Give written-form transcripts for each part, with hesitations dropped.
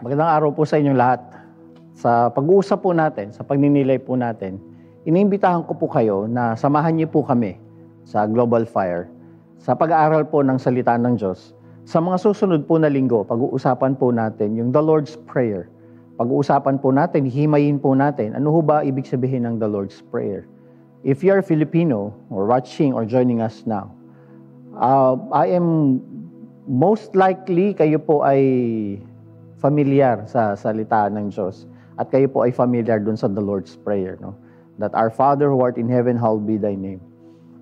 Magandang araw po sa inyong lahat. Sa pag-uusap po natin, sa pagninilay po natin, iniimbitahan ko po kayo na samahan niyo po kami sa Global Fire sa pag-aaral po ng salita ng Diyos. Sa mga susunod po na linggo, pag-uusapan po natin yung The Lord's Prayer. Pag-uusapan po natin, himayin po natin, ano ho ba ibig sabihin ng The Lord's Prayer? If you are Filipino or watching or joining us now, I am most likely kayo po ay familiar sa salita ng Diyos at kayo po ay familiar dun sa The Lord's Prayer, no? That our Father who art in heaven, hallowed be thy name.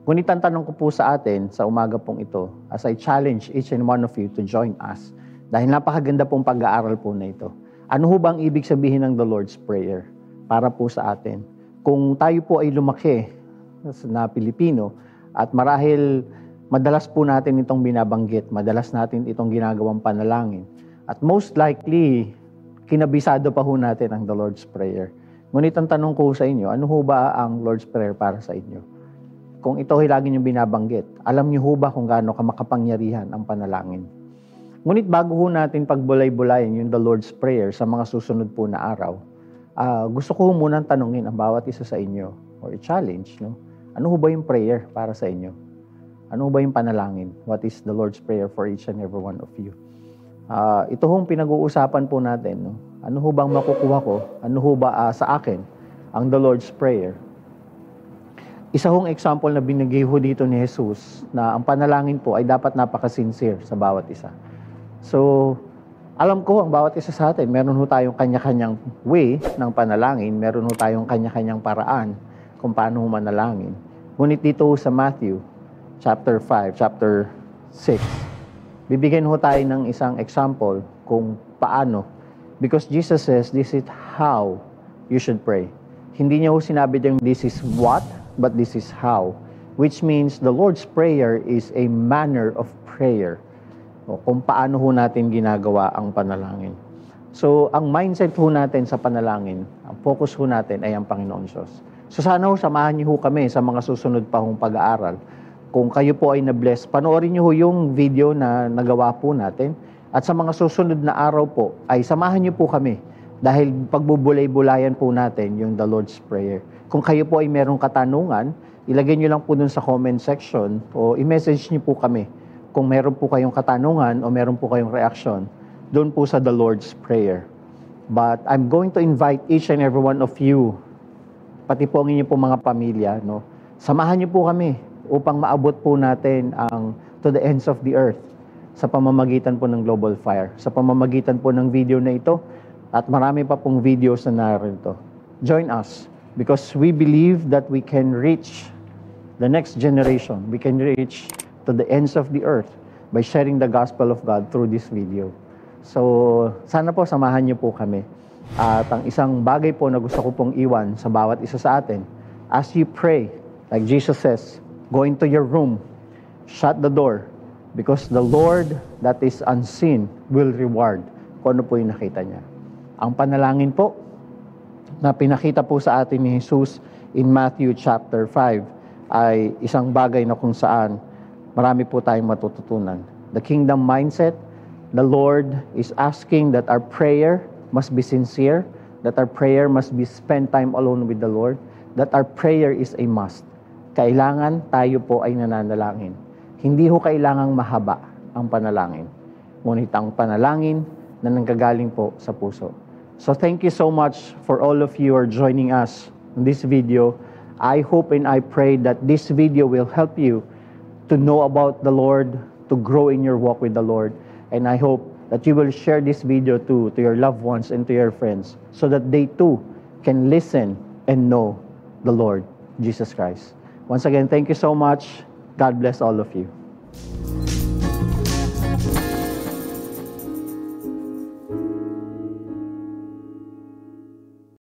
Ngunit ang tanong ko po sa atin sa umaga pong ito, as I challenge each and one of you to join us, dahil napakaganda pong pag-aaral po na ito. Ano ho bang ibig sabihin ng The Lord's Prayer para po sa atin? Kung tayo po ay lumaki na Pilipino at marahil madalas po natin itong binabanggit, madalas natin itong ginagawang panalangin, at most likely, kinabisado pa ho natin ang The Lord's Prayer. Ngunit ang tanong ko sa inyo, ano ho ba ang Lord's Prayer para sa inyo? Kung ito ay lagi niyong binabanggit, alam niyo ho ba kung gaano kamakapangyarihan ang panalangin? Ngunit bago ho natin pagbulay-bulayin yung The Lord's Prayer sa mga susunod po na araw, gusto ko ho munang tanungin ang bawat isa sa inyo, or i-challenge, no? Ano ho ba yung prayer para sa inyo? Ano ho ba yung panalangin? What is the Lord's Prayer for each and every one of you? Ito hong pinag-uusapan po natin, no? Ano ho bang makukuha ko? Ano ho ba sa akin ang The Lord's Prayer? Isa hong example na binigay ho dito ni Jesus na ang panalangin po ay dapat napaka-sincere sa bawat isa. So, alam ko ang bawat isa sa atin, meron ho tayong kanya-kanyang way ng panalangin, meron ho tayong kanya-kanyang paraan kung paano ho manalangin. Ngunit dito sa Matthew, chapter 5, chapter 6, bibigyan ho tayo ng isang example kung paano. Because Jesus says, this is how you should pray. Hindi niya ho sinabi diyang this is what, but this is how. Which means the Lord's Prayer is a manner of prayer. O kung paano ho natin ginagawa ang panalangin. So, ang mindset ho natin sa panalangin, ang focus ho natin ay ang Panginoon Diyos. So, sana ho samahan niyo ho kami sa mga susunod pa hong pag-aaral. Kung kayo po ay na-bless, panoorin niyo ho yung video na nagawa po natin. At sa mga susunod na araw po, ay samahan niyo po kami. Dahil pagbubulay-bulayan po natin yung The Lord's Prayer. Kung kayo po ay merong katanungan, ilagay niyo lang po dun sa comment section o i-message niyo po kami. Kung meron po kayong katanungan o meron po kayong reaction, doon po sa The Lord's Prayer. But I'm going to invite each and every one of you, pati po ang inyo po mga pamilya, no? Samahan niyo po kami upang maabot po natin ang to the ends of the earth sa pamamagitan po ng Global Fire, sa pamamagitan po ng video na ito at marami pa pong videos na narito. Join us because we believe that we can reach the next generation. We can reach to the ends of the earth by sharing the gospel of God through this video. So, sana po samahan niyo po kami. At ang isang bagay po na gusto ko pong iwan sa bawat isa sa atin, as you pray, like Jesus says, go into your room, shut the door, because the Lord that is unseen will reward kung ano po yung nakita niya. Ang panalangin po na pinakita po sa atin ni Jesus in Matthew chapter 5 ay isang bagay na kung saan marami po tayong matututunan. The kingdom mindset, the Lord is asking that our prayer must be sincere, that our prayer must be spend time alone with the Lord, that our prayer is a must. Kailangan tayo po ay nananalangin. Hindi ho kailangang mahaba ang panalangin. Ngunit ang panalangin na nanggagaling po sa puso. So thank you so much for all of you who are joining us in this video. I hope and I pray that this video will help you to know about the Lord, to grow in your walk with the Lord. And I hope that you will share this video to your loved ones and to your friends so that they too can listen and know the Lord, Jesus Christ. Once again, thank you so much. God bless all of you.